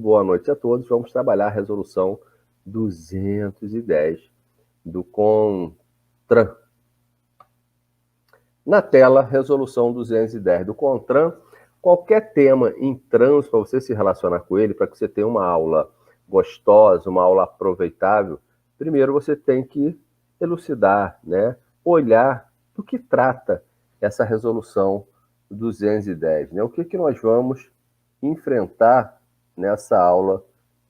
boa noite a todos. Vamos trabalhar a resolução 210 do CONTRAN. Na tela, resolução 210 do CONTRAN. Qualquer tema em trânsito, para você se relacionar com ele, para que você tenha uma aula gostosa, uma aula aproveitável, primeiro você tem que elucidar, né? Olhar do que trata essa resolução 210, né? O que nós vamos enfrentar nessa aula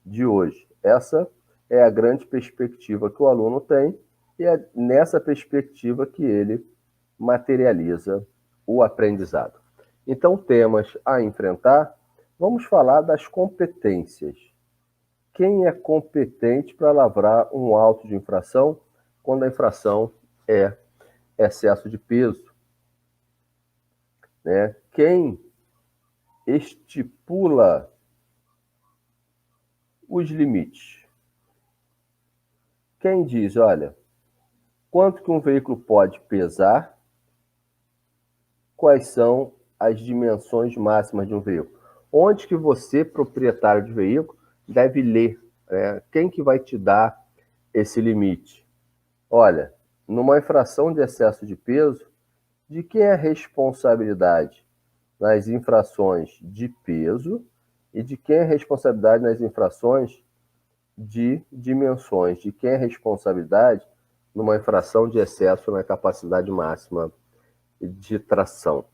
de hoje. Essa é a grande perspectiva que o aluno tem e é nessa perspectiva que ele materializa o aprendizado. Então, temas a enfrentar, vamos falar das competências. Quem é competente para lavrar um auto de infração quando a infração é excesso de peso? Né? Quem estipula os limites? Quem diz, olha, quanto que um veículo pode pesar? Quais são as dimensões máximas de um veículo? Onde que você, proprietário de veículo, deve ler? Né? Quem que vai te dar esse limite? Olha, numa infração de excesso de peso, de quem é a responsabilidade nas infrações de peso e de quem é a responsabilidade nas infrações de dimensões? De quem é a responsabilidade numa infração de excesso na capacidade máxima de tração?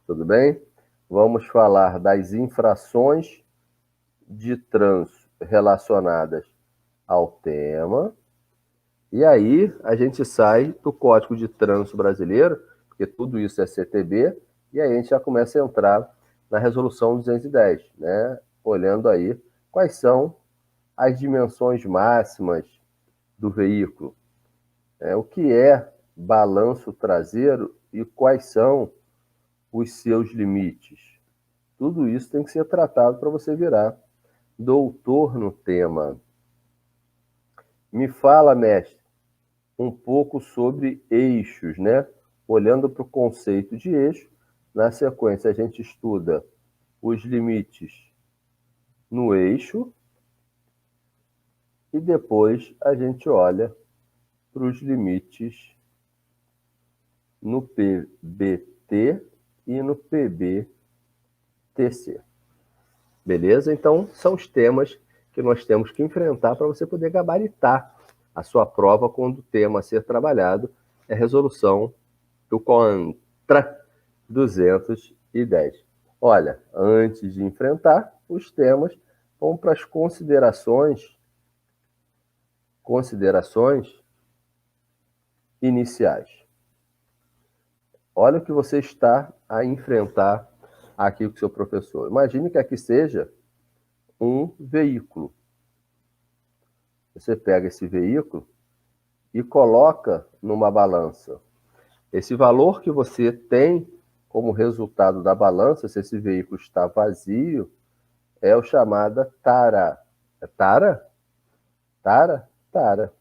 Tudo bem? Vamos falar das infrações de trânsito relacionadas ao tema. E aí a gente sai do Código de Trânsito Brasileiro, porque tudo isso é CTB, e aí a gente já começa a entrar na resolução 210, né? Olhando aí quais são as dimensões máximas do veículo, o que é balanço traseiro e quais são os seus limites. Tudo isso tem que ser tratado para você virar doutor no tema. Me fala, mestre, um pouco sobre eixos, né? Olhando para o conceito de eixo, na sequência a gente estuda os limites no eixo e depois a gente olha para os limites no PBT e no PBTC. Beleza? Então, são os temas que nós temos que enfrentar para você poder gabaritar a sua prova quando o tema a ser trabalhado é resolução do CONTRA 210. Olha, antes de enfrentar os temas, vamos para as considerações iniciais. Olha o que você está a enfrentar aqui com o seu professor. Imagine que aqui seja um veículo. Você pega esse veículo e coloca numa balança. Esse valor que você tem como resultado da balança, se esse veículo está vazio, é o chamado tara. É tara? Tara? Tara.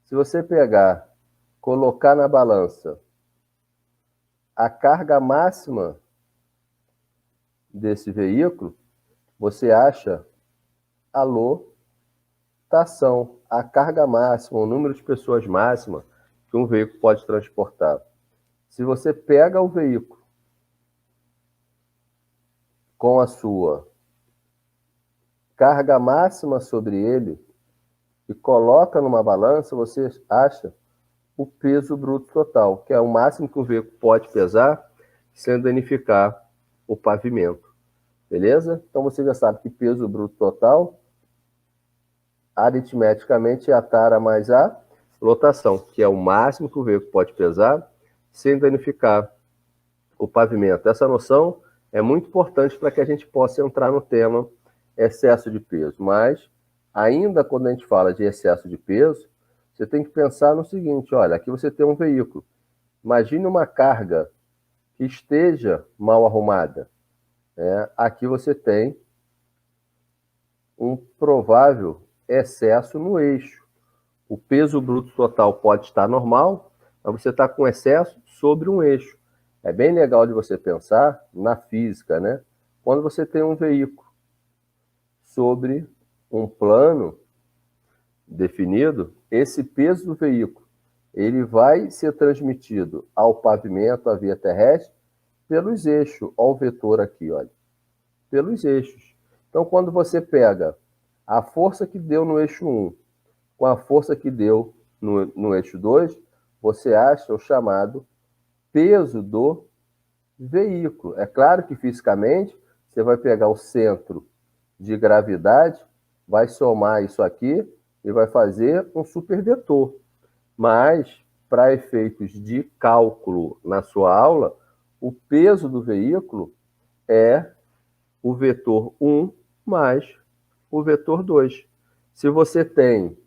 Se você pegar, colocar na balança a carga máxima desse veículo, você acha a lotação, a carga máxima, o número de pessoas máxima que um veículo pode transportar. Se você pega o veículo com a sua carga máxima sobre ele e coloca numa balança, você acha o peso bruto total, que é o máximo que um veículo pode pesar sem danificar o pavimento. Beleza? Então você já sabe que peso bruto total, aritmeticamente, é a tara mais a lotação, que é o máximo que o veículo pode pesar sem danificar o pavimento. Essa noção é muito importante para que a gente possa entrar no tema excesso de peso. Mas, ainda quando a gente fala de excesso de peso, você tem que pensar no seguinte, olha, aqui você tem um veículo. Imagine uma carga que esteja mal arrumada. Aqui você tem um provável excesso no eixo. O peso bruto total pode estar normal, mas você está com excesso sobre um eixo. É bem legal de você pensar na física, né? Quando você tem um veículo sobre um plano definido, esse peso do veículo ele vai ser transmitido ao pavimento, à via terrestre, pelos eixos. Olha o vetor aqui, olha. Pelos eixos. Então, quando você pega a força que deu no eixo 1 com a força que deu no eixo 2, você acha o chamado peso do veículo. É claro que fisicamente você vai pegar o centro de gravidade, vai somar isso aqui e vai fazer um supervetor. Mas, para efeitos de cálculo na sua aula, o peso do veículo é o vetor 1 mais o vetor 2. Se você tem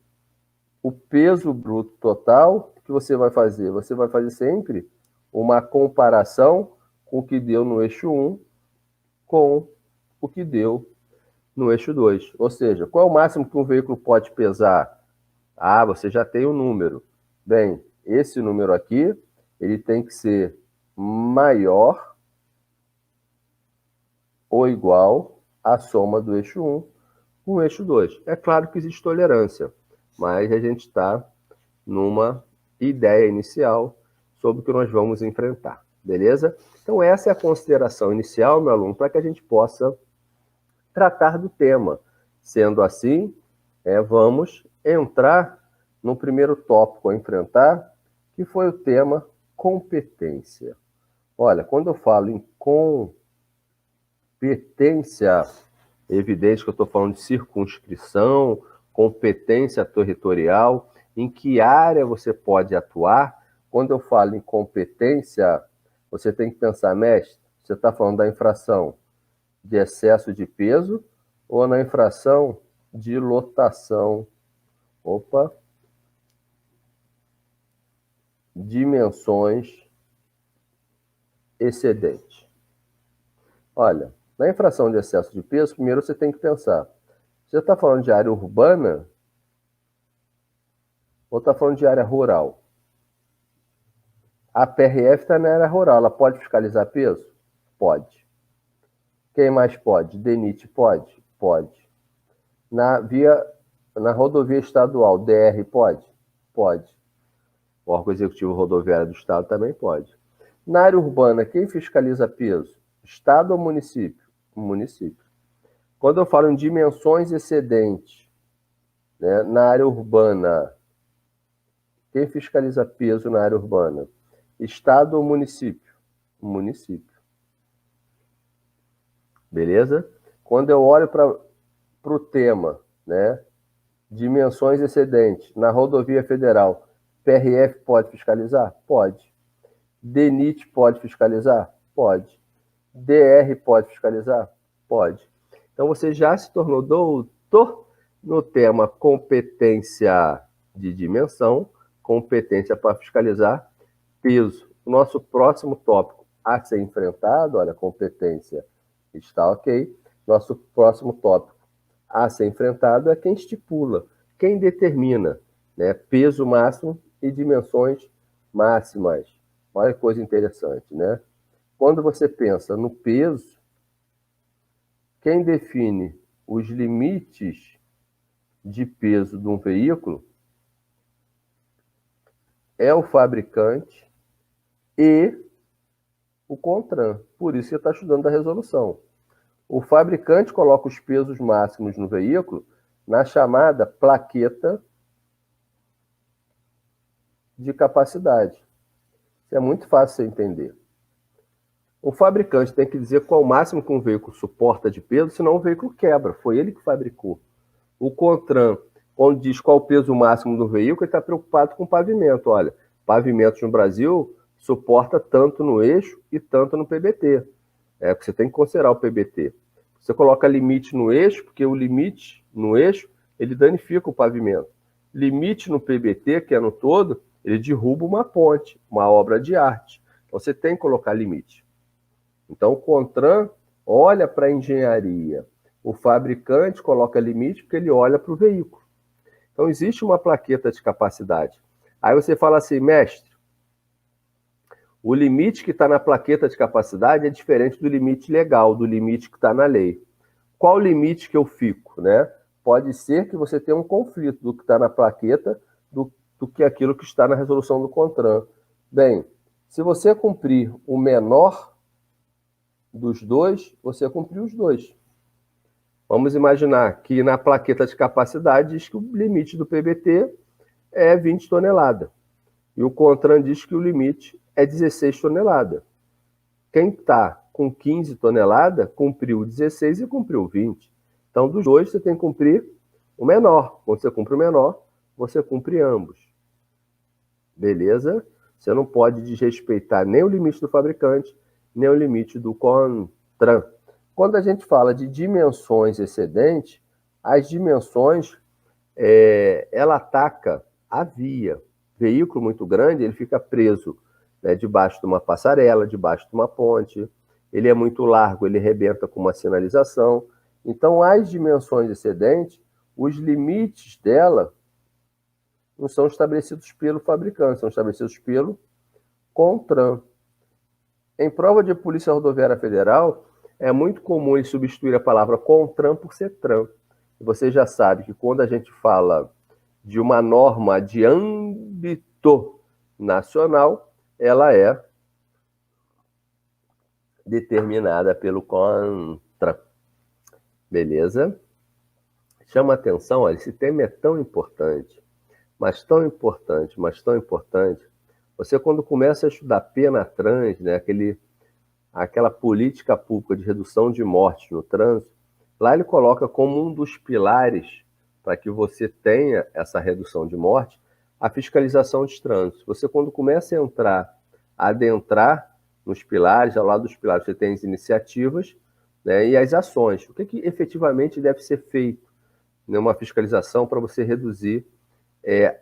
o peso bruto total, o que você vai fazer? Você vai fazer sempre uma comparação com o que deu no eixo 1 com o que deu no eixo 2. Ou seja, qual é o máximo que um veículo pode pesar? Ah, você já tem o número. Bem, esse número aqui, ele tem que ser maior ou igual à soma do eixo 1 com o eixo 2. É claro que existe tolerância, mas a gente está numa ideia inicial sobre o que nós vamos enfrentar, beleza? Então essa é a consideração inicial, meu aluno, para que a gente possa tratar do tema. Sendo assim, vamos entrar no primeiro tópico a enfrentar, que foi o tema competência. Olha, quando eu falo em competência, é evidente que eu estou falando de circunscrição, competência territorial, em que área você pode atuar. Quando eu falo em competência, você tem que pensar, mestre, você está falando da infração de excesso de peso ou na infração de lotação? Opa! Dimensões excedentes. Olha, na infração de excesso de peso, primeiro você tem que pensar, você está falando de área urbana ou está falando de área rural? A PRF está na área rural, ela pode fiscalizar peso? Pode. Quem mais pode? DENIT pode? Pode. Na rodovia estadual, DR pode? Pode. O órgão executivo rodoviário do estado também pode. Na área urbana, quem fiscaliza peso? Estado ou município? Município. Quando eu falo em dimensões excedentes, né, na área urbana, quem fiscaliza peso na área urbana? Estado ou município? Município. Beleza? Quando eu olho para o tema, né, dimensões excedentes, na rodovia federal, PRF pode fiscalizar? Pode. DENIT pode fiscalizar? Pode. DR pode fiscalizar? Pode. Então você já se tornou doutor no tema competência de dimensão, competência para fiscalizar peso. O nosso próximo tópico a ser enfrentado, olha, competência está ok. Nosso próximo tópico a ser enfrentado é quem estipula, quem determina, né, peso máximo e dimensões máximas. Olha que coisa interessante, né? Quando você pensa no peso, quem define os limites de peso de um veículo é o fabricante e o CONTRAN. Por isso você está estudando a resolução. O fabricante coloca os pesos máximos no veículo na chamada plaqueta de capacidade. Isso é muito fácil de entender. O fabricante tem que dizer qual o máximo que um veículo suporta de peso, senão o veículo quebra. Foi ele que fabricou. O CONTRAN, quando diz qual o peso máximo do veículo, ele está preocupado com o pavimento. Olha, pavimentos no Brasil suporta tanto no eixo e tanto no PBT. Você tem que considerar o PBT. Você coloca limite no eixo, porque o limite no eixo, ele danifica o pavimento. Limite no PBT, que é no todo, ele derruba uma ponte, uma obra de arte. Então você tem que colocar limite. Então o CONTRAN olha para a engenharia. O fabricante coloca limite porque ele olha para o veículo. Então existe uma plaqueta de capacidade. Aí você fala assim, mestre, o limite que está na plaqueta de capacidade é diferente do limite legal, do limite que está na lei. Qual limite que eu fico? jurídico, né? Pode ser que você tenha um conflito do que está na plaqueta do que aquilo que está na resolução do CONTRAN. Bem, se você cumprir o menor dos dois, você cumpriu os dois. Vamos imaginar que na plaqueta de capacidade diz que o limite do PBT é 20 toneladas. E o CONTRAN diz que o limite é 16 toneladas. Quem está com 15 toneladas cumpriu 16 e cumpriu 20. Então, dos dois, você tem que cumprir o menor. Quando você cumpre o menor, você cumpre ambos. Beleza? Você não pode desrespeitar nem o limite do fabricante, nem o limite do CONTRAN. Quando a gente fala de dimensões excedentes, as dimensões, ela ataca a via. Veículo muito grande, ele fica preso, né, debaixo de uma passarela, debaixo de uma ponte. Ele é muito largo, ele rebenta com uma sinalização. Então, as dimensões excedentes, os limites dela não são estabelecidos pelo fabricante, são estabelecidos pelo CONTRAN. Em prova de Polícia Rodoviária Federal, é muito comum eles substituir a palavra CONTRAN por CETRAN. Você já sabe que quando a gente fala de uma norma de âmbito nacional, ela é determinada pelo CONTRAN. Beleza? Chama atenção, olha, esse tema é tão importante, mas tão importante, mas tão importante. Você, quando começa a estudar PENATRANS, né, aquela política pública de redução de mortes no trânsito, lá ele coloca como um dos pilares para que você tenha essa redução de morte, a fiscalização de trânsito. Você, quando começa a adentrar nos pilares, ao lado dos pilares você tem as iniciativas, né, e as ações. O que efetivamente deve ser feito numa fiscalização para você reduzir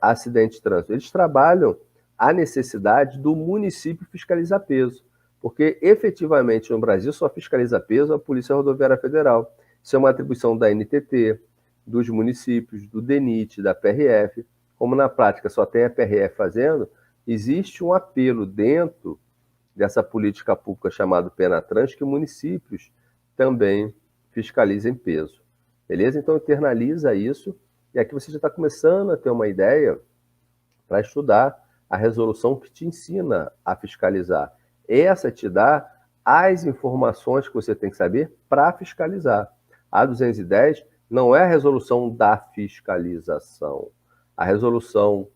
acidente de trânsito? Eles trabalham a necessidade do município fiscalizar peso, porque efetivamente no Brasil só fiscaliza peso a Polícia Rodoviária Federal. Isso é uma atribuição da NTT, dos municípios, do DENIT, da PRF. Como na prática só tem a PRF fazendo, existe um apelo dentro dessa política pública chamada PENATRANS que municípios também fiscalizem peso. Beleza? Então internaliza isso, e aqui você já está começando a ter uma ideia para estudar a resolução que te ensina a fiscalizar. Essa te dá as informações que você tem que saber para fiscalizar. A 210 não é a resolução da fiscalização. A resolução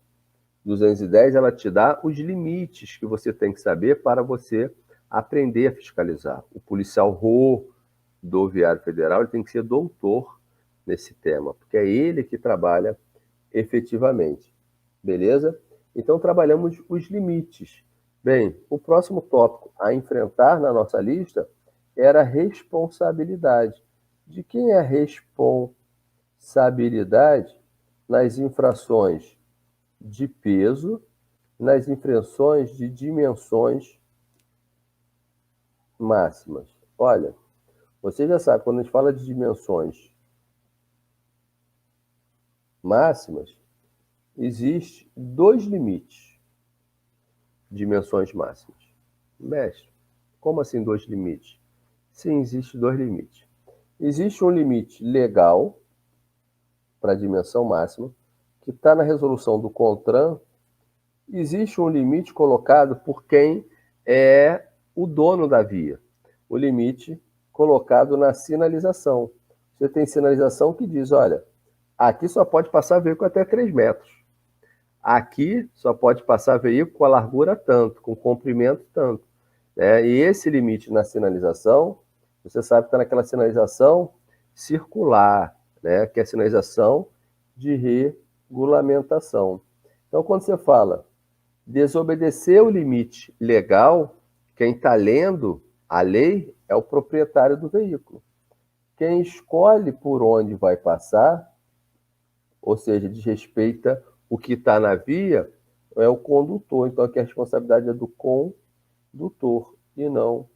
210, ela te dá os limites que você tem que saber para você aprender a fiscalizar. O policial rodoviário federal, ele tem que ser doutor nesse tema, porque é ele que trabalha efetivamente. Beleza? Então, trabalhamos os limites. Bem, o próximo tópico a enfrentar na nossa lista era a responsabilidade. De quem é a responsabilidade nas infrações de peso, nas infrações de dimensões máximas? Olha, você já sabe, quando a gente fala de dimensões máximas, existe dois limites. Dimensões máximas. Mestre, como assim dois limites? Sim, existe dois limites. Existe um limite legal para a dimensão máxima, que está na resolução do CONTRAN. Existe um limite colocado por quem é o dono da via. O limite colocado na sinalização. Você tem sinalização que diz, olha, aqui só pode passar veículo até 3 metros. Aqui só pode passar veículo com a largura tanto, com comprimento tanto. Né? E esse limite na sinalização, você sabe que está naquela sinalização circular, né? Que é a sinalização de regulamentação. Então, quando você fala desobedecer o limite legal, quem está lendo a lei é o proprietário do veículo. Quem escolhe por onde vai passar, ou seja, desrespeita o que está na via, é o condutor. Então, aqui a responsabilidade é do condutor e não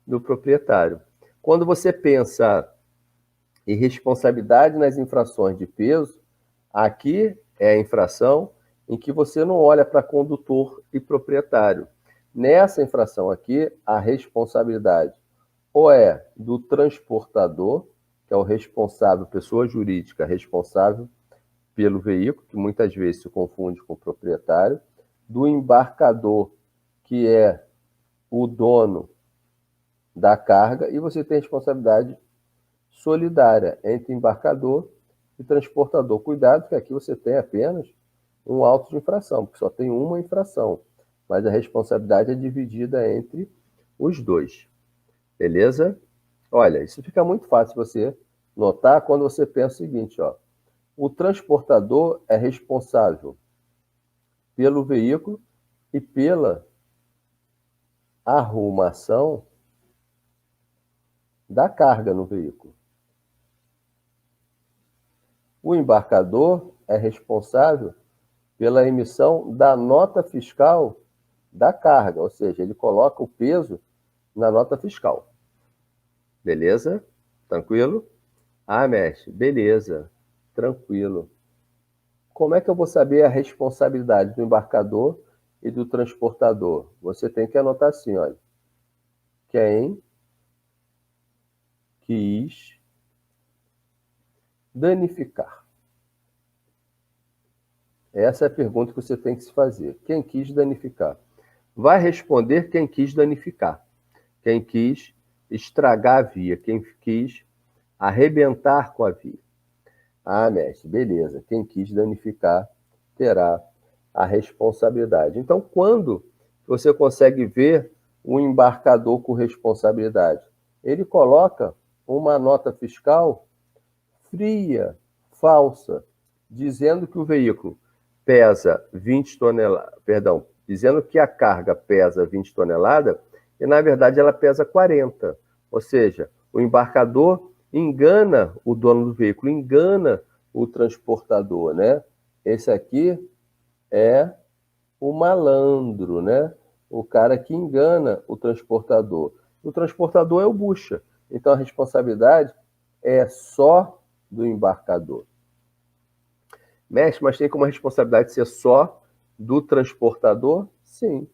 do proprietário. Quando você pensa em responsabilidade nas infrações de peso, aqui é a infração em que você não olha para condutor e proprietário. Nessa infração aqui, a responsabilidade ou é do transportador, que é o responsável, pessoa jurídica responsável pelo veículo, que muitas vezes se confunde com o proprietário, do embarcador, que é o dono da carga, e você tem a responsabilidade solidária entre embarcador e transportador. Cuidado que aqui você tem apenas um auto de infração, porque só tem uma infração, mas a responsabilidade é dividida entre os dois. Beleza? Olha, isso fica muito fácil você notar quando você pensa o seguinte, ó. O transportador é responsável pelo veículo e pela arrumação da carga no veículo. O embarcador é responsável pela emissão da nota fiscal da carga, ou seja, ele coloca o peso na nota fiscal. Beleza? Tranquilo? Ah, mestre, beleza. Tranquilo. Como é que eu vou saber a responsabilidade do embarcador e do transportador? Você tem que anotar assim, olha. Quem quis danificar? Essa é a pergunta que você tem que se fazer. Quem quis danificar? Vai responder quem quis danificar. Quem quis estragar a via. Quem quis arrebentar com a via. Ah, mestre, beleza. Quem quis danificar terá a responsabilidade. Então, quando você consegue ver um embarcador com responsabilidade? Ele coloca uma nota fiscal fria, falsa, dizendo que o veículo pesa 20 toneladas, perdão, dizendo que a carga pesa 20 toneladas e na verdade ela pesa 40. Ou seja, o embarcador engana o dono do veículo, engana o transportador, né? Esse aqui é o malandro, né? O cara que engana o transportador. O transportador é o bucha. Então a responsabilidade é só do embarcador. Mestre, mas tem como a responsabilidade ser só do transportador? Sim.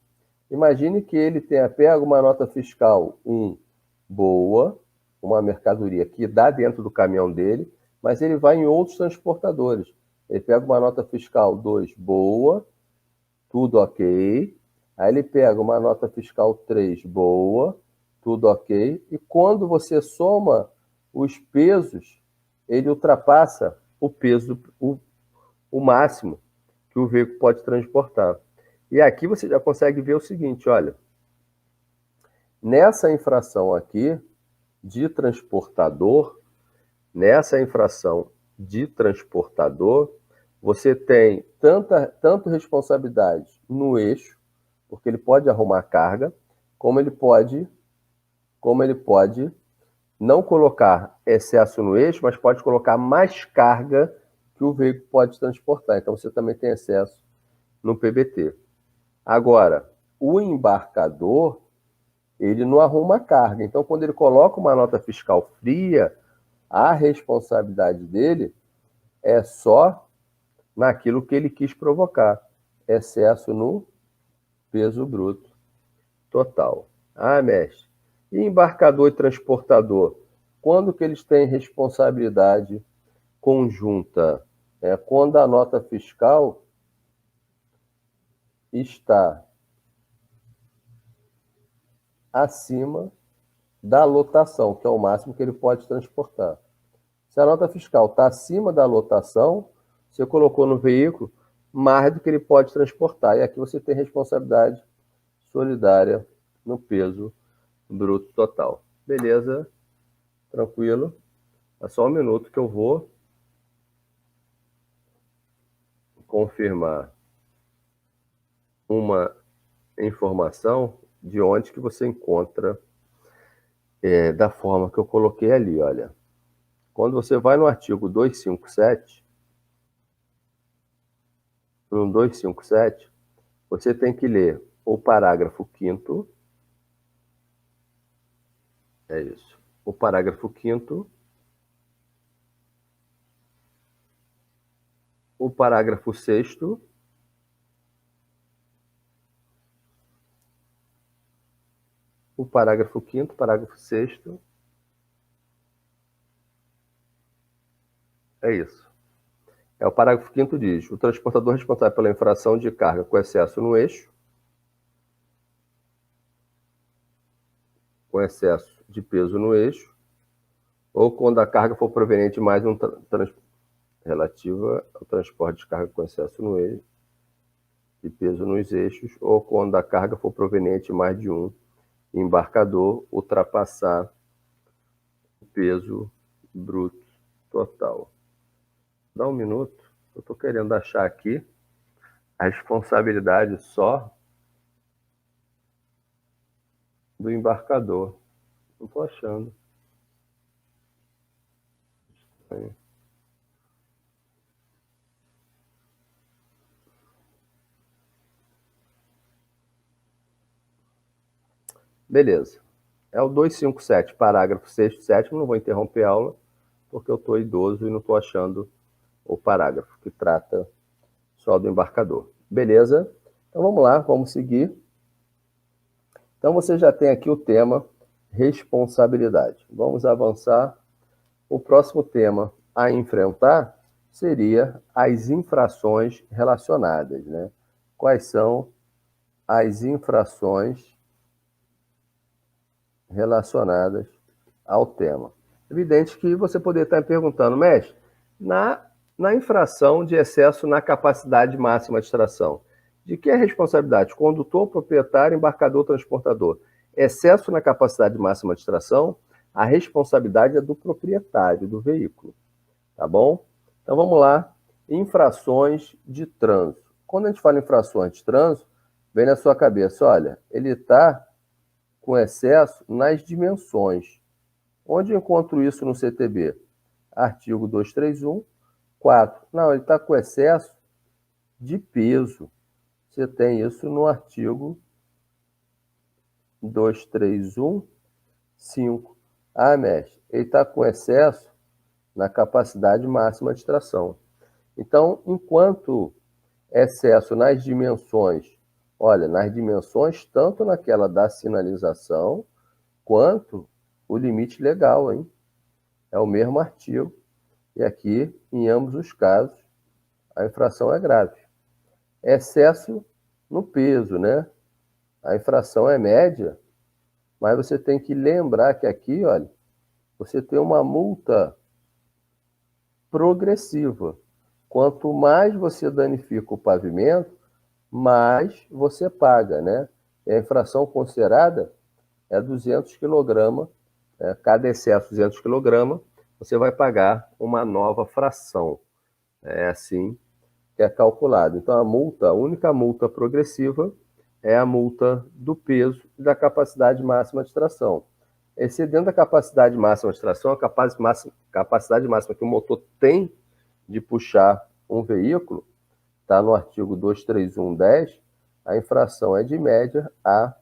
Imagine que ele tenha pego uma nota fiscal boa, uma mercadoria que dá dentro do caminhão dele, mas ele vai em outros transportadores. Ele pega uma nota fiscal 2 boa, tudo ok. Aí ele pega uma nota fiscal 3 boa, tudo ok. E quando você soma os pesos, ele ultrapassa o peso, o máximo que o veículo pode transportar. E aqui você já consegue ver o seguinte, olha, nessa infração aqui de transportador, você tem tanto responsabilidade no eixo, porque ele pode arrumar carga, como ele pode não colocar excesso no eixo, mas pode colocar mais carga que o veículo pode transportar. Então você também tem excesso no PBT. Agora, o embarcador, ele não arruma carga. Então, quando ele coloca uma nota fiscal fria, a responsabilidade dele é só naquilo que ele quis provocar, excesso no peso bruto total. Ah, mestre, e embarcador e transportador? Quando que eles têm responsabilidade conjunta? É quando a nota fiscal está acima da lotação, que é o máximo que ele pode transportar. Se a nota fiscal está acima da lotação, você colocou no veículo mais do que ele pode transportar. E aqui você tem responsabilidade solidária no peso bruto total. Beleza? Tranquilo? É só um minuto que eu vou confirmar uma informação de onde que você encontra da forma que eu coloquei ali, olha. Quando você vai no artigo 257, no 257, você tem que ler o parágrafo 5º, é isso, o parágrafo 5º, o parágrafo 6º, o parágrafo 5º, parágrafo 6º, É isso. O parágrafo 5º diz: o transportador responsável pela infração de carga com excesso no eixo, com excesso de peso no eixo, ou quando a carga for proveniente de mais um relativa ao transporte de carga com excesso no eixo, de peso nos eixos, ou quando a carga for proveniente de mais de um embarcador ultrapassar o peso bruto total. Dá um minuto, eu estou querendo achar aqui a responsabilidade só do embarcador. Não estou achando. Beleza. É o 257, parágrafo 6º e 7º. Não vou interromper a aula, porque eu estou idoso e não estou achando o parágrafo que trata só do embarcador. Beleza? Então vamos lá, vamos seguir. Então você já tem aqui o tema responsabilidade. Vamos avançar. O próximo tema a enfrentar seria as infrações relacionadas, né? Quais são as infrações relacionadas ao tema? Evidente que você poderia estar me perguntando, mestre, na infração de excesso na capacidade máxima de extração, de que é a responsabilidade? Condutor, proprietário, embarcador, transportador. Excesso na capacidade máxima de extração, a responsabilidade é do proprietário do veículo, tá bom? Então vamos lá, infrações de trânsito. Quando a gente fala em infrações de trânsito, vem na sua cabeça, olha, ele está com excesso nas dimensões. Onde eu encontro isso no CTB? Artigo 231, 4. Não, ele está com excesso de peso. Você tem isso no artigo 231, 5. Ah, mestre, ele está com excesso na capacidade máxima de extração. Então, enquanto excesso nas dimensões, olha, nas dimensões, tanto naquela da sinalização, quanto o limite legal, hein? É o mesmo artigo. E aqui, em ambos os casos, a infração é grave. Excesso no peso, né? A infração é média, mas você tem que lembrar que aqui, olha, você tem uma multa progressiva. Quanto mais você danifica o pavimento, mais você paga, né? E a infração considerada é 200 kg, né? Cada excesso de 200 kg, você vai pagar uma nova fração. É assim que é calculado. Então, a única multa progressiva é a multa do peso e da capacidade máxima de extração. Excedendo a capacidade máxima de extração, a capacidade máxima que o motor tem de puxar um veículo, está no artigo 231.10, a infração é de média a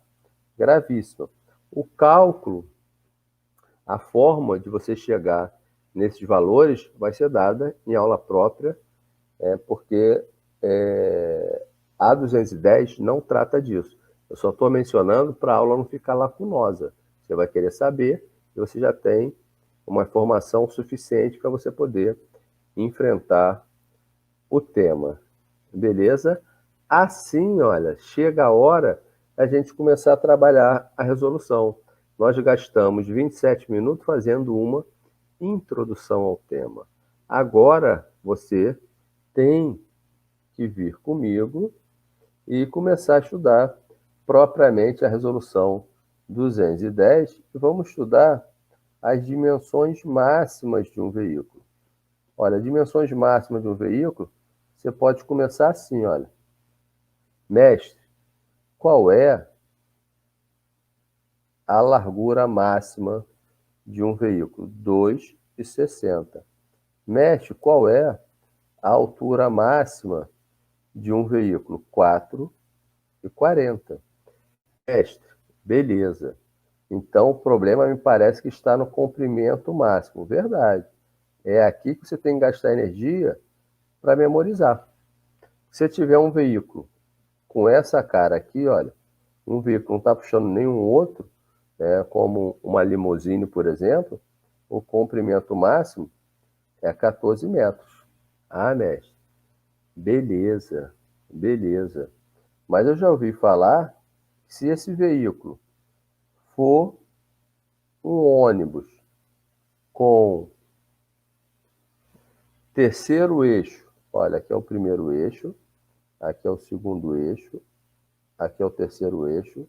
gravíssima. O cálculo, a forma de você chegar nesses valores vai ser dada em aula própria, porque a 210 não trata disso. Eu só estou mencionando para a aula não ficar lacunosa. Você vai querer saber e você já tem uma informação suficiente para você poder enfrentar o tema. Beleza? Assim, olha, chega a hora da gente começar a trabalhar a resolução. Nós gastamos 27 minutos fazendo uma introdução ao tema. Agora você tem que vir comigo e começar a estudar propriamente a resolução 210 e vamos estudar as dimensões máximas de um veículo. Olha, dimensões máximas de um veículo, você pode começar assim, olha. Mestre, qual é a largura máxima de um veículo? 2,60. Mestre, qual é a altura máxima de um veículo? 4,40. Mestre, beleza. Então o problema me parece que está no comprimento máximo. Verdade. É aqui que você tem que gastar energia para memorizar. Se você tiver um veículo com essa cara aqui, olha, um veículo não está puxando nenhum outro, como uma limusine, por exemplo, o comprimento máximo É 14 metros. Ah, mestre, beleza, beleza. Mas eu já ouvi falar que se esse veículo for um ônibus com terceiro eixo, olha, aqui é o primeiro eixo, aqui é o segundo eixo, aqui é o terceiro eixo,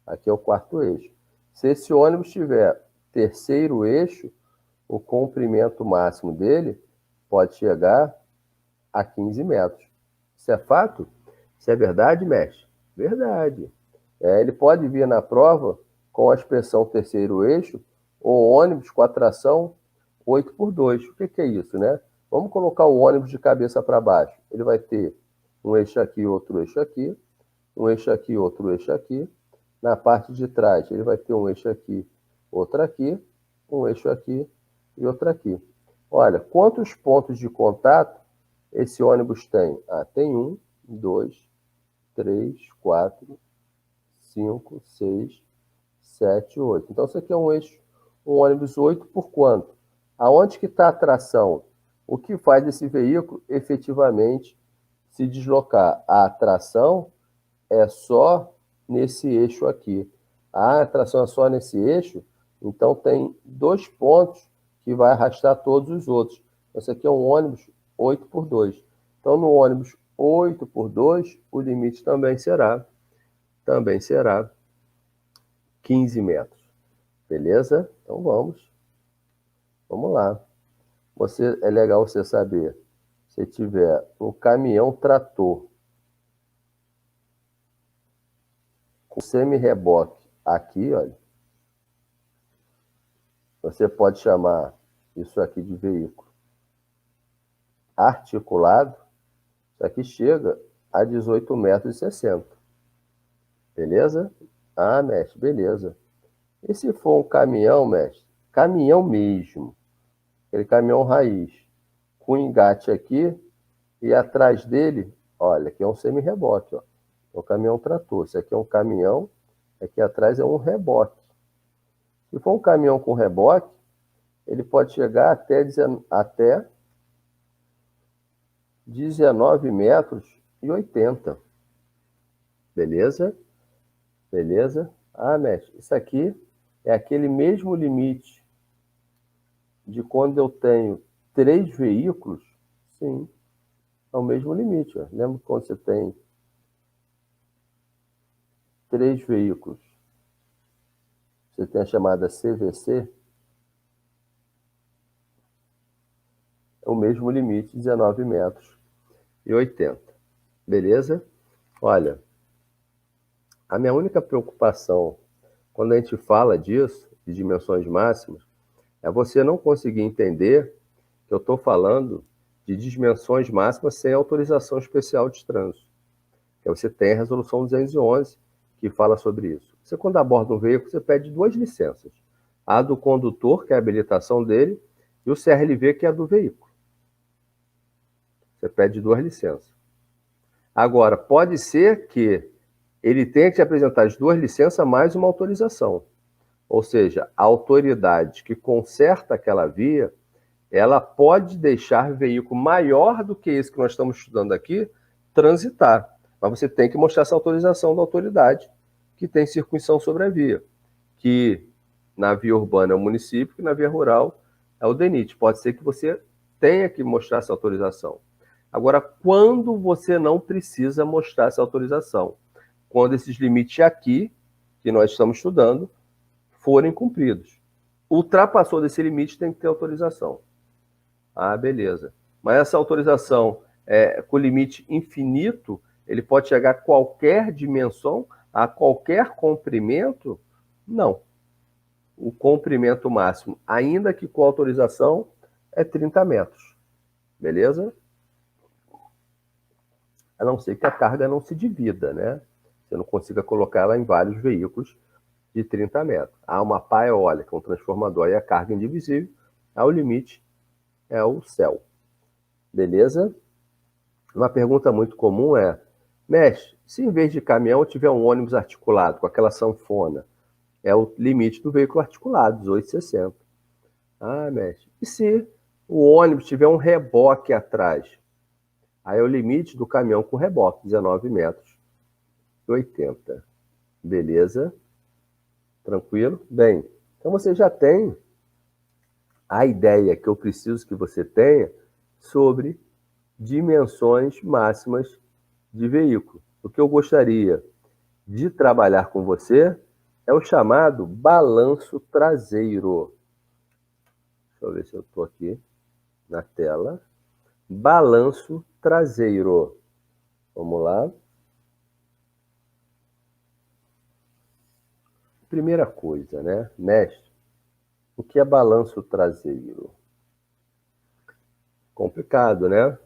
aqui é o quarto eixo. Se esse ônibus tiver terceiro eixo, o comprimento máximo dele pode chegar a 15 metros. Isso é fato? Isso é verdade, mestre? Verdade. Ele pode vir na prova com a expressão terceiro eixo ou ônibus com a tração 8x2. O que é isso, né? Vamos colocar o ônibus de cabeça para baixo. Ele vai ter um eixo aqui, outro eixo aqui, um eixo aqui, outro eixo aqui. Na parte de trás, ele vai ter um eixo aqui, outro aqui, um eixo aqui e outro aqui. Olha, quantos pontos de contato esse ônibus tem? Tem 1, 2, 3, 4, 5, 6, 7, 8. Então, isso aqui é um eixo, um ônibus 8 por quanto? Aonde que está a tração? O que faz esse veículo efetivamente se deslocar? A tração é só nesse eixo aqui. A tração é só nesse eixo, então tem 2 pontos que vai arrastar todos os outros. Esse aqui é um ônibus 8x2. Então, no ônibus 8x2, o limite também será 15 metros. Beleza? Então, vamos lá. É legal você saber, se tiver um caminhão trator com semi-reboque aqui, olha, você pode chamar isso aqui de veículo articulado. Isso aqui chega a 18,60 metros. Beleza? Ah, mestre, beleza. E se for um caminhão, mestre? Caminhão mesmo. Aquele caminhão raiz. Com engate aqui e atrás dele, olha, aqui é um semi-reboque, ó. É um caminhão trator. Esse aqui é um caminhão, aqui atrás é um reboque. Se for um caminhão com reboque, ele pode chegar até 19,80 metros. Beleza? Beleza? Ah, mestre, isso aqui é aquele mesmo limite de quando eu tenho 3 veículos? Sim, é o mesmo limite. Ó. Lembra quando você tem 3 veículos? Você tem a chamada CVC? É o mesmo limite, 19,80 metros. Beleza? Olha, a minha única preocupação quando a gente fala disso, de dimensões máximas, é você não conseguir entender que eu estou falando de dimensões máximas sem autorização especial de trânsito. Que você tem a resolução 211 que fala sobre isso. Você, quando aborda um veículo, você pede 2 licenças. A do condutor, que é a habilitação dele, e o CRLV, que é a do veículo. Você pede 2 licenças. Agora, pode ser que ele tenha que te apresentar as 2 licenças mais uma autorização. Ou seja, a autoridade que conserta aquela via, ela pode deixar veículo maior do que esse que nós estamos estudando aqui transitar. Mas você tem que mostrar essa autorização da autoridade que tem circunção sobre a via. Que na via urbana é o município, que na via rural é o DENIT. Pode ser que você tenha que mostrar essa autorização. Agora, quando você não precisa mostrar essa autorização? Quando esses limites aqui, que nós estamos estudando, forem cumpridos. Ultrapassou desse limite, tem que ter autorização. Ah, beleza. Mas essa autorização com limite infinito, ele pode chegar a qualquer dimensão, a qualquer comprimento? Não. O comprimento máximo, ainda que com autorização, é 30 metros. Beleza? A não ser que a carga não se divida, né? Você não consiga colocar ela em vários veículos de 30 metros. Há uma pá eólica, um transformador e a carga indivisível, o limite é o céu. Beleza? Uma pergunta muito comum é, mestre, se em vez de caminhão tiver um ônibus articulado com aquela sanfona, é o limite do veículo articulado, 18,60. Ah, mestre, e se o ônibus tiver um reboque atrás, aí é o limite do caminhão com reboque, 19 metros e 80. Beleza? Tranquilo? Bem, então você já tem a ideia que eu preciso que você tenha sobre dimensões máximas de veículo. O que eu gostaria de trabalhar com você é o chamado balanço traseiro. Deixa eu ver se eu estou aqui na tela. Balanço traseiro. Vamos lá. Primeira coisa, né? Mestre, o que é balanço traseiro? Complicado, né?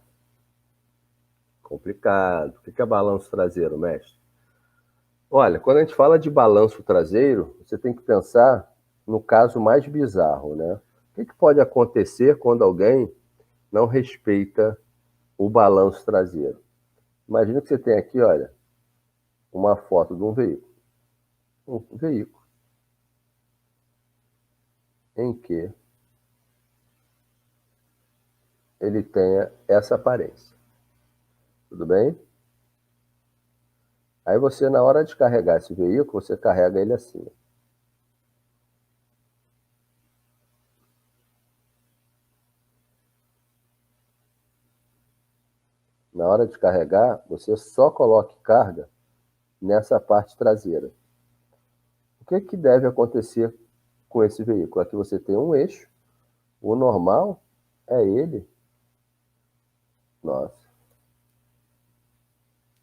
Complicado. O que é balanço traseiro, mestre? Olha, quando a gente fala de balanço traseiro, você tem que pensar no caso mais bizarro, né? O que pode acontecer quando alguém não respeita o balanço traseiro? Imagina que você tem aqui, olha, uma foto de um veículo. Um veículo em que ele tenha essa aparência. Tudo bem? Aí você, na hora de carregar esse veículo, você carrega ele assim. Na hora de carregar, você só coloque carga nessa parte traseira. O que deve acontecer com esse veículo? Aqui você tem um eixo, o normal é ele. Nossa.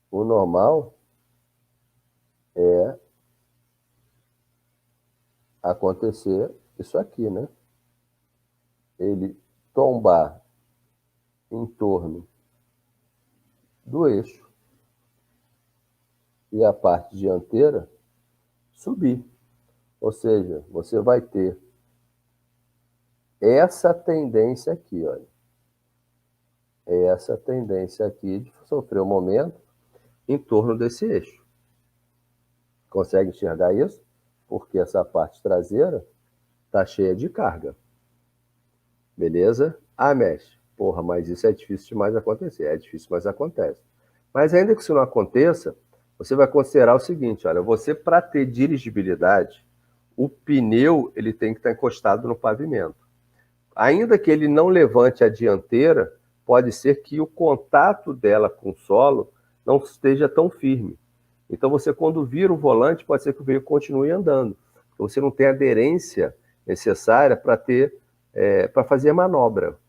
O normal é acontecer isso aqui, né? Ele tombar em torno do eixo e a parte dianteira subir. Ou seja, você vai ter essa tendência aqui, olha. Essa tendência aqui de sofrer um momento em torno desse eixo. Consegue enxergar isso? Porque essa parte traseira está cheia de carga. Beleza? Ah, mestre, porra, mas isso é difícil demais acontecer. É difícil, mas acontece. Mas ainda que isso não aconteça, você vai considerar o seguinte, olha, você para ter dirigibilidade, o pneu ele tem que estar encostado no pavimento. Ainda que ele não levante a dianteira, pode ser que o contato dela com o solo não esteja tão firme. Então você, quando vira o volante, pode ser que o veículo continue andando. Então, você não tem a aderência necessária para ter, para fazer a manobra.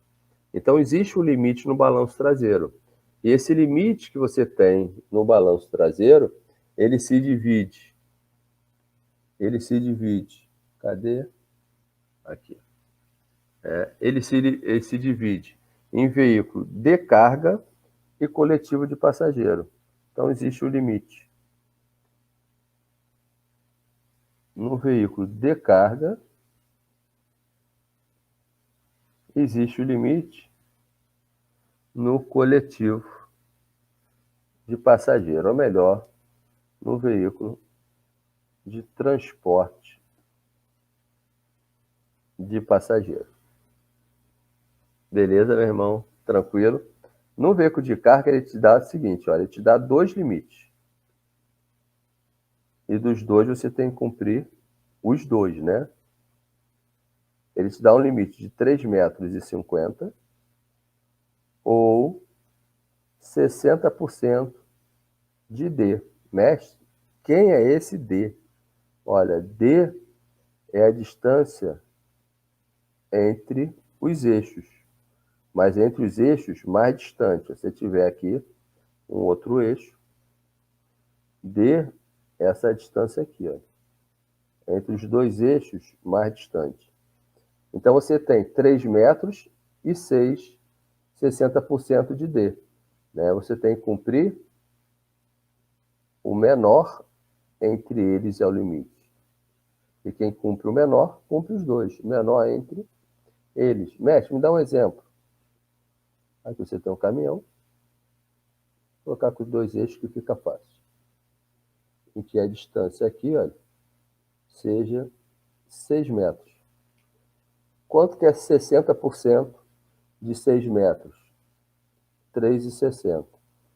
Então existe um limite no balanço traseiro. E esse limite que você tem no balanço traseiro, ele se divide. Cadê? Aqui. Ele se divide em veículo de carga e coletivo de passageiro. Então existe o limite. No veículo de carga, existe o limite no coletivo de passageiro, ou melhor, no veículo de transporte de passageiro. Beleza, meu irmão? Tranquilo? No veículo de carga, ele te dá o seguinte, olha, ele te dá 2 limites. E dos 2 você tem que cumprir os 2, né? Ele te dá um limite de 3,50 metros ou 60% de D. Mestre, quem é esse D? Olha, D é a distância entre os eixos, mas entre os eixos mais distante. Se você tiver aqui um outro eixo, D é essa distância aqui, ó, entre os dois eixos mais distantes. Então você tem 3 metros e 6, 60% de D. Né? Você tem que cumprir o menor entre eles é o limite. E quem cumpre o menor, cumpre os dois. O menor entre eles. Mestre, me dá um exemplo. Aqui você tem um caminhão. Vou colocar com os 2 eixos que fica fácil. Em que a distância aqui, olha, seja 6 metros. Quanto que é 60% de 6 metros, 3,60.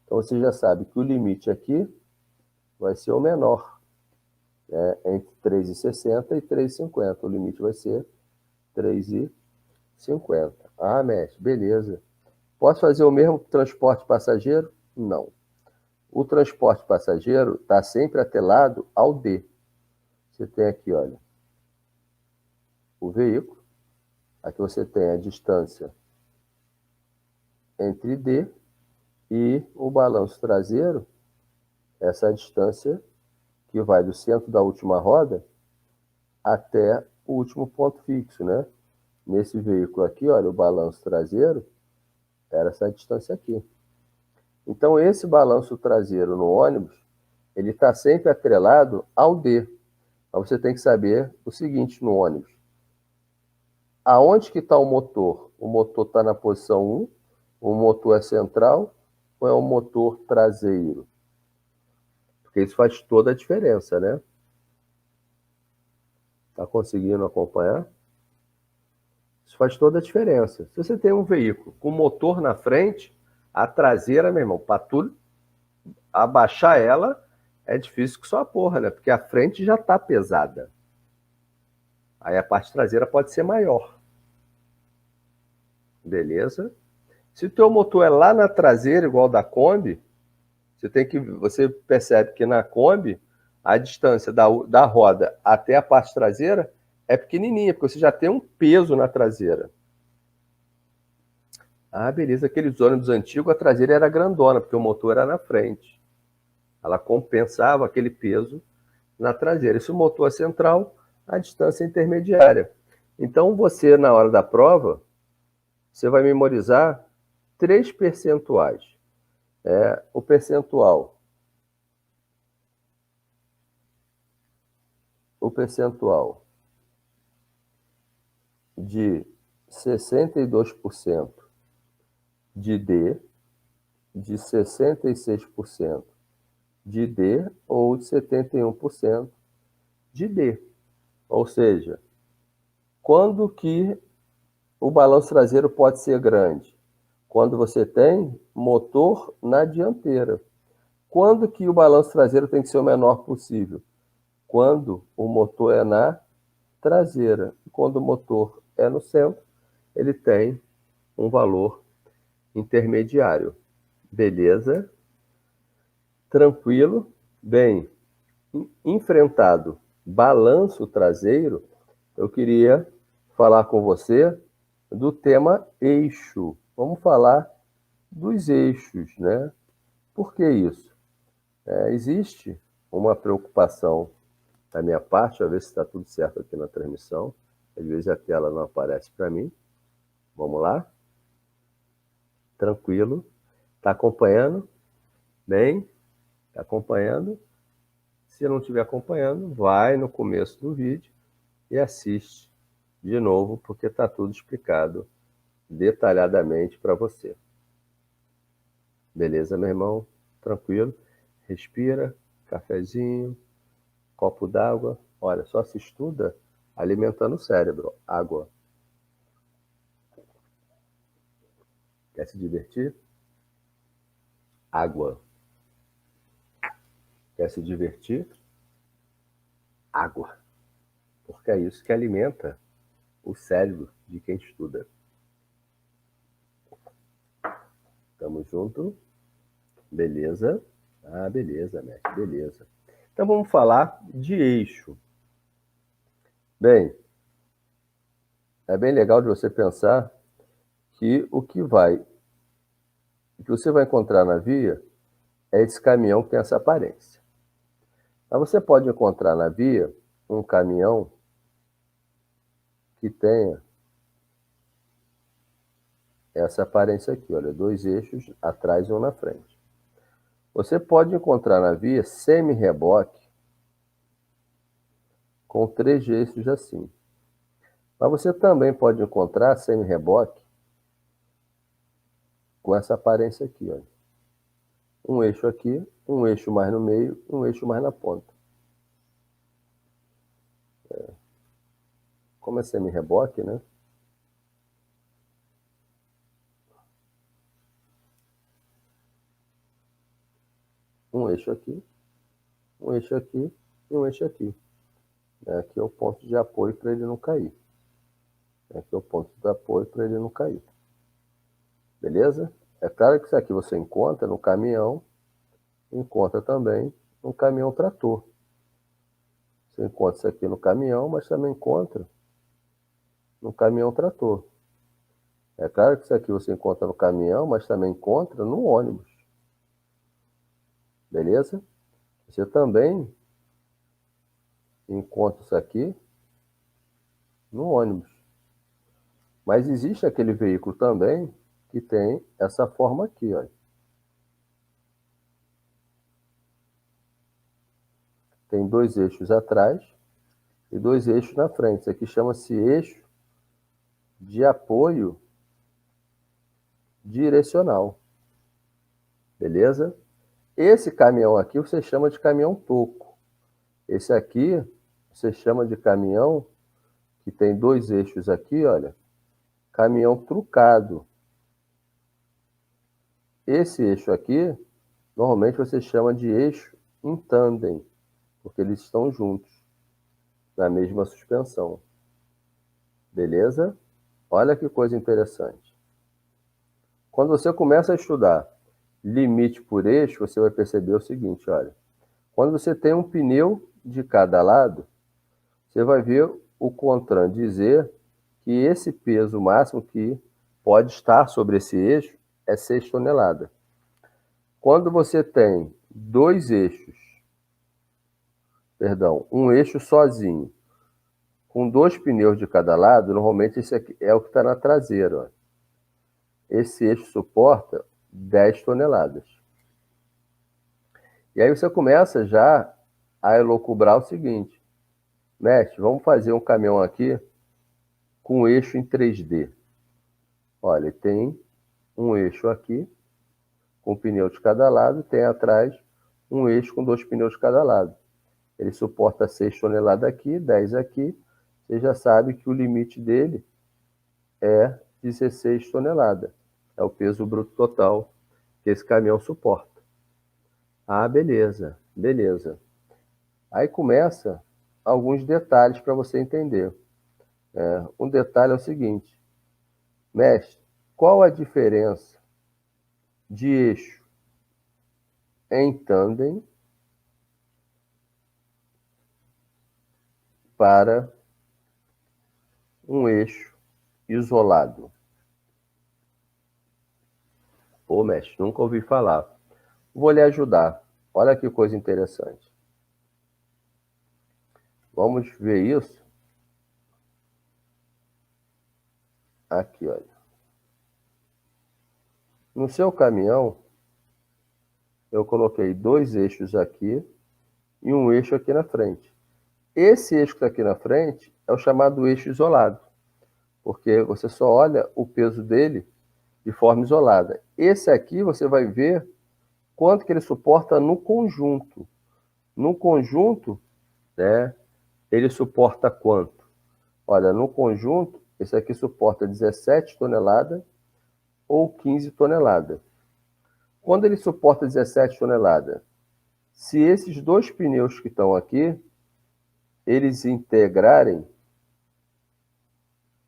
Então, você já sabe que o limite aqui vai ser o menor, né? Entre 3,60 e 3,50. O limite vai ser 3,50. Ah, mestre, beleza. Posso fazer o mesmo transporte passageiro? Não. O transporte passageiro está sempre atrelado ao D. Você tem aqui, olha, o veículo. Aqui você tem a distância entre D e o balanço traseiro, essa distância que vai do centro da última roda até o último ponto fixo, né? Nesse veículo aqui, olha, o balanço traseiro era essa distância aqui. Então, esse balanço traseiro no ônibus, ele está sempre atrelado ao D. Então, você tem que saber o seguinte no ônibus. Aonde que está o motor? O motor está na posição 1, o motor é central ou é o motor traseiro? Porque isso faz toda a diferença, né? Está conseguindo acompanhar? Isso faz toda a diferença. Se você tem um veículo com motor na frente, a traseira, meu irmão, para tudo abaixar ela é difícil que só a porra, né? Porque a frente já está pesada. Aí a parte traseira pode ser maior. Beleza? Se o teu motor é lá na traseira, igual da Kombi, você percebe que na Kombi a distância da roda até a parte traseira é pequenininha, porque você já tem um peso na traseira. Ah, beleza. Aqueles ônibus antigos, a traseira era grandona, porque o motor era na frente. Ela compensava aquele peso na traseira. E se o motor é central, a distância é intermediária. Então, você, na hora da prova, você vai memorizar 3 percentuais. O percentual de 62% de D, de 66% de D ou de 71% de D. Ou seja, quando que o balanço traseiro pode ser grande? Quando você tem motor na dianteira. Quando que o balanço traseiro tem que ser o menor possível? Quando o motor é na traseira. Quando o motor é no centro, ele tem um valor intermediário. Beleza? Tranquilo? Bem, enfrentado balanço traseiro, eu queria falar com você do tema eixo. Vamos falar dos eixos, né? Por que isso? Existe uma preocupação da minha parte, a ver se está tudo certo aqui na transmissão. Às vezes a tela não aparece para mim. Vamos lá? Tranquilo? Está acompanhando? Bem? Está acompanhando? Se não estiver acompanhando, vai no começo do vídeo e assiste de novo, porque está tudo explicado detalhadamente para você. Beleza, meu irmão? Tranquilo? Respira, cafezinho, copo d'água. Olha, só se estuda alimentando o cérebro. Água. Quer se divertir? Água. Quer se divertir? Água. Porque é isso que alimenta o cérebro de quem estuda. Tamo junto? Beleza? Ah, beleza, mestre, beleza. Então vamos falar de eixo. Bem, é bem legal de você pensar que o que você vai encontrar na via é esse caminhão que tem essa aparência. Mas você pode encontrar na via um caminhão que tenha essa aparência aqui, olha, 2 eixos atrás e um na frente. Você pode encontrar na via semi-reboque com 3 eixos assim. Mas você também pode encontrar semi-reboque com essa aparência aqui, olha. Um eixo aqui, um eixo mais no meio, um eixo mais na ponta. Como é semi-reboque, né? um eixo aqui, um eixo aqui e um eixo aqui. Aqui é o ponto de apoio para ele não cair. Aqui é o ponto de apoio para ele não cair. Beleza? É claro que isso aqui você encontra no caminhão, encontra também no caminhão trator. Você encontra isso aqui no caminhão, mas também encontra no caminhão trator. É claro que isso aqui você encontra no caminhão, mas também encontra no ônibus. Beleza? Você também encontra isso aqui no ônibus. Mas existe aquele veículo também que tem essa forma aqui, ó. Tem dois eixos atrás e dois eixos na frente. Isso aqui chama-se eixo de apoio direcional. Beleza? Esse caminhão aqui você chama de caminhão toco. Esse aqui você chama de caminhão que tem dois eixos aqui, olha, caminhão trucado. Esse eixo aqui, normalmente você chama de eixo em tandem, porque eles estão juntos, na mesma suspensão. Beleza? Olha que coisa interessante. Quando você começa a estudar limite por eixo, você vai perceber o seguinte, olha. Quando você tem um pneu de cada lado, você vai ver o CONTRAN dizer que esse peso máximo que pode estar sobre esse eixo é 6 toneladas. Quando você tem dois eixos, um eixo sozinho, com dois pneus de cada lado, normalmente esse aqui é o que está na traseira. Ó. Esse eixo suporta 10 toneladas. E aí você começa já a elocubrar o seguinte. Mestre, vamos fazer um caminhão aqui com eixo em 3D. Olha, tem um eixo aqui, com um pneu de cada lado, tem atrás um eixo com dois pneus de cada lado. Ele suporta 6 toneladas aqui, 10 aqui. Você já sabe que o limite dele é 16 toneladas. É o peso bruto total que esse caminhão suporta. Ah, beleza, beleza. Aí começa alguns detalhes para você entender. Um detalhe é o seguinte. Mestre, qual a diferença de eixo em tandem para um eixo isolado? Pô, mestre, nunca ouvi falar. Vou lhe ajudar. Olha que coisa interessante. Vamos ver isso aqui, olha. No seu caminhão, eu coloquei dois eixos aqui e um eixo aqui na frente. Esse eixo que está aqui na frente é o chamado eixo isolado, porque você só olha o peso dele de forma isolada. Esse aqui você vai ver quanto que ele suporta no conjunto. No conjunto, né, ele suporta quanto? Olha, no conjunto, esse aqui suporta 17 toneladas ou 15 toneladas. Quando ele suporta 17 toneladas, se esses dois pneus que estão aqui, eles integrarem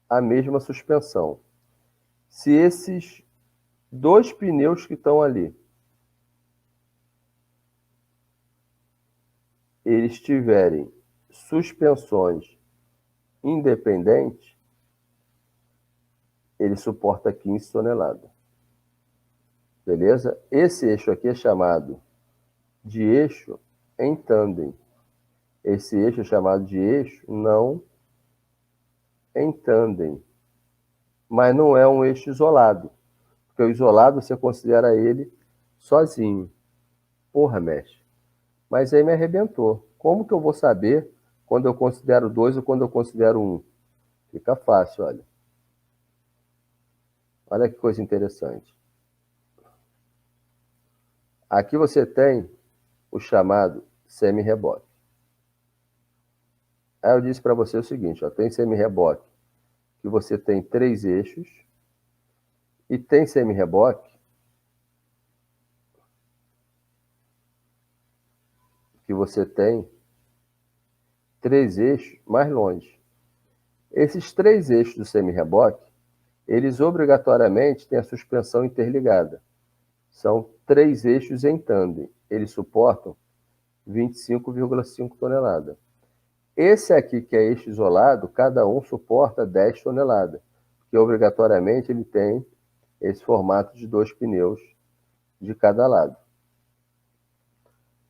a mesma suspensão. Se esses dois pneus que estão ali, eles tiverem suspensões independentes, ele suporta 15 toneladas. Beleza? Esse eixo aqui é chamado de eixo em tandem. Esse eixo é chamado de eixo não em tandem. Mas não é um eixo isolado. Porque o isolado você considera ele sozinho. Porra, mestre. Mas aí me arrebentou. Como que eu vou saber quando eu considero dois ou quando eu considero um? Fica fácil, olha. Olha que coisa interessante. Aqui você tem o chamado semi-reboque. Aí eu disse para você o seguinte, ó, tem semi-reboque que você tem 3 eixos e tem semi-reboque que você tem 3 eixos mais longe. Esses 3 eixos do semi-reboque, eles obrigatoriamente têm a suspensão interligada. São 3 eixos em tandem. Eles suportam 25,5 toneladas. Esse aqui, que é eixo isolado, cada um suporta 10 toneladas, porque obrigatoriamente ele tem esse formato de 2 pneus de cada lado.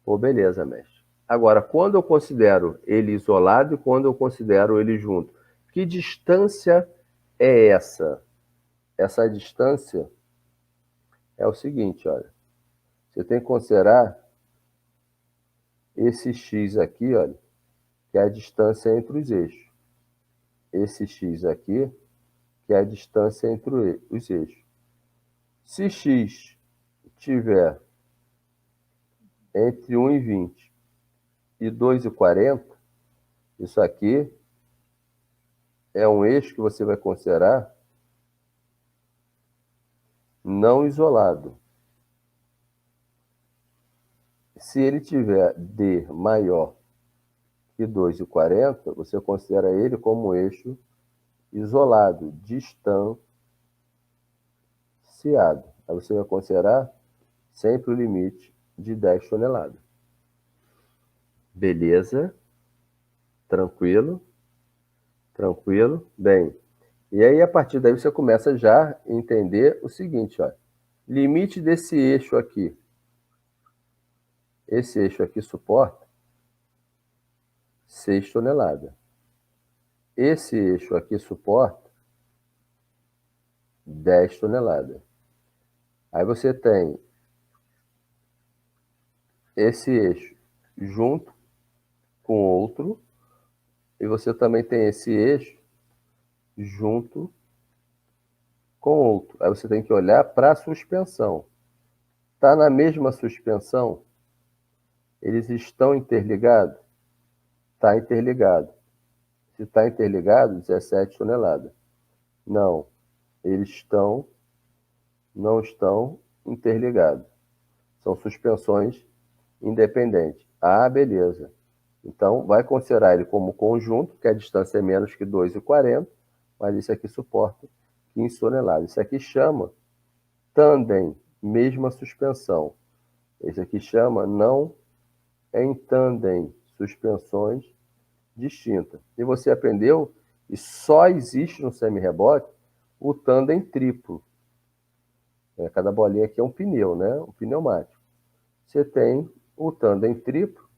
Pô, beleza, mestre. Agora, quando eu considero ele isolado e quando eu considero ele junto, que distância é essa? Essa distância é o seguinte, olha. Você tem que considerar esse x aqui, olha, que é a distância entre os eixos. Esse x aqui, que é a distância entre os eixos. Se x tiver entre 1,20 e 2,40, isso aqui é um eixo que você vai considerar não isolado. Se ele tiver D maior que 2,40, você considera ele como eixo isolado, distanciado. Aí você vai considerar sempre o limite de 10 toneladas. Beleza? Tranquilo? Tranquilo? Bem, e aí a partir daí você começa já a entender o seguinte, ó. Limite desse eixo aqui. Esse eixo aqui suporta 6 toneladas. Esse eixo aqui suporta 10 toneladas. Aí você tem esse eixo junto com outro, e você também tem esse eixo junto com outro. Aí você tem que olhar para a suspensão. Está na mesma suspensão? Eles estão interligados? Está interligado. Se está interligado, 17 toneladas. Não, eles não estão interligados. São suspensões independentes. Ah, beleza. Então, vai considerar ele como conjunto, que a distância é menos que 2,40, mas isso aqui suporta 15 toneladas. Isso aqui chama tandem, mesma suspensão. Esse aqui chama não em tandem, suspensões distintas. E você aprendeu, e só existe no semi-reboque, o tandem triplo. Cada bolinha aqui é um pneu, né? Um pneumático. Você tem o tandem triplo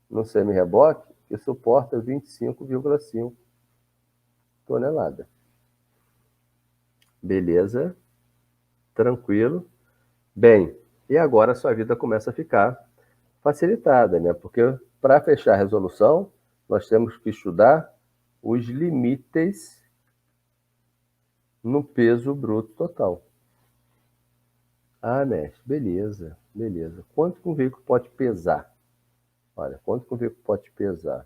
no semi-reboque, que suporta 25,5 toneladas. Beleza? Tranquilo? Bem, e agora a sua vida começa a ficar facilitada, né? Porque para fechar a resolução, nós temos que estudar os limites no peso bruto total. Ah, mestre, beleza, beleza. Quanto que um veículo pode pesar? Olha, quanto que um veículo pode pesar?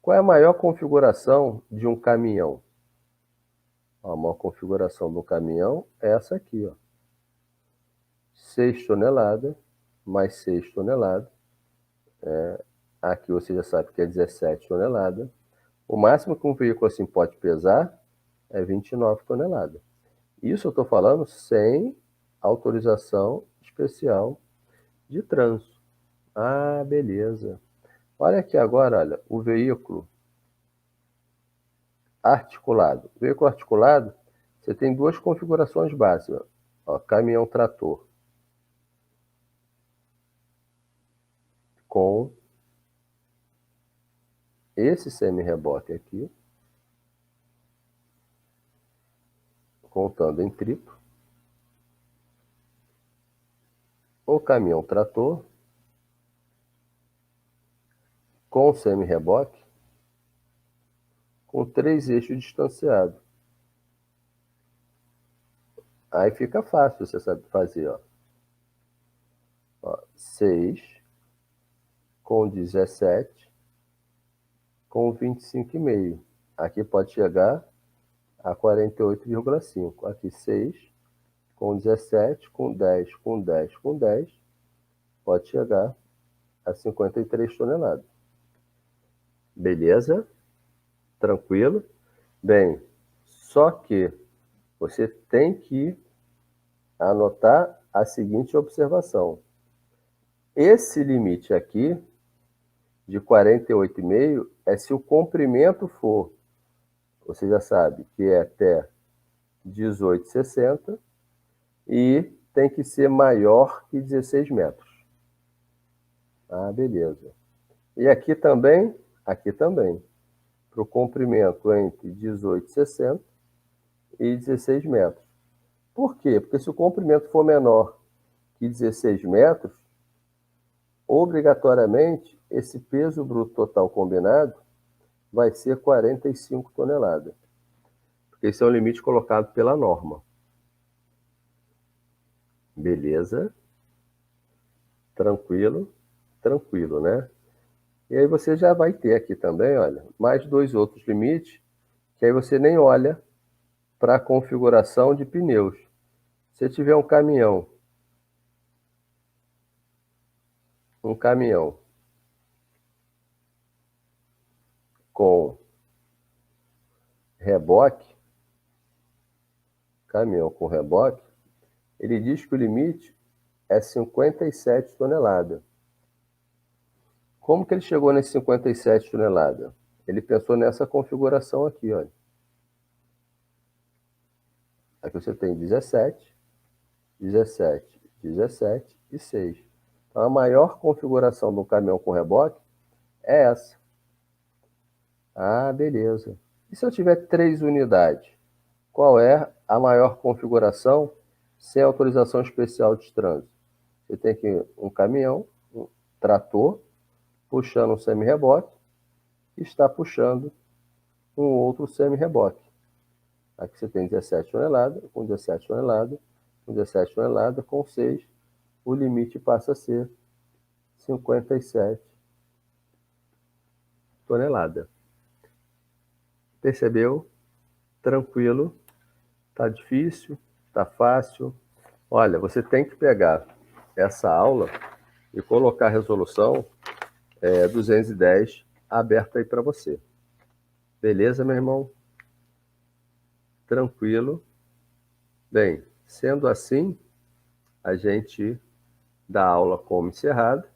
Qual é a maior configuração de um caminhão? A maior configuração do caminhão é essa aqui, ó. 6 toneladas mais 6 toneladas. Aqui você já sabe que é 17 toneladas. O máximo que um veículo assim pode pesar é 29 toneladas. Isso eu estou falando sem autorização especial de trânsito. Ah, beleza. Olha aqui agora, olha, o veículo articulado. O veículo articulado, você tem duas configurações básicas. Ó, caminhão-trator com esse semi-reboque aqui, contando em triplo. O caminhão-trator com semi-reboque com 3 eixos distanciados. Aí fica fácil, você sabe fazer, ó. 6 com 17 com 25,5. Aqui pode chegar a 48,5. Aqui 6 com 17, com 10, com 10, com 10, pode chegar a 53 toneladas. Beleza? Tranquilo? Bem, só que você tem que anotar a seguinte observação. Esse limite aqui, de 48,5, é se o comprimento for, você já sabe, que é até 18,60 e tem que ser maior que 16 metros. Ah, beleza. E aqui também, para o comprimento entre 18,60 e 16 metros. Por quê? Porque se o comprimento for menor que 16 metros, obrigatoriamente esse peso bruto total combinado vai ser 45 toneladas. Porque esse é o limite colocado pela norma. Beleza? Tranquilo? Tranquilo, né? E aí você já vai ter aqui também, olha, mais dois outros limites, que aí você nem olha para a configuração de pneus. Se tiver um caminhão com reboque, ele diz que o limite é 57 toneladas. Como que ele chegou nesse 57 toneladas? Ele pensou nessa configuração aqui, olha. Aqui você tem 17, 17, 17 e 6. Então a maior configuração do caminhão com reboque é essa. Ah, beleza. E se eu tiver 3 unidades? Qual é a maior configuração sem autorização especial de trânsito? Você tem que um caminhão, um trator, puxando um semi-reboque, e está puxando um outro semi-reboque. Aqui você tem 17 toneladas, com 17 toneladas, com 17 toneladas, com 6, o limite passa a ser 57 toneladas. Percebeu? Tranquilo? Tá difícil? Tá fácil? Olha, você tem que pegar essa aula e colocar a resolução 210 aberta aí para você. Beleza, meu irmão? Tranquilo? Bem, sendo assim, a gente dá a aula como encerrada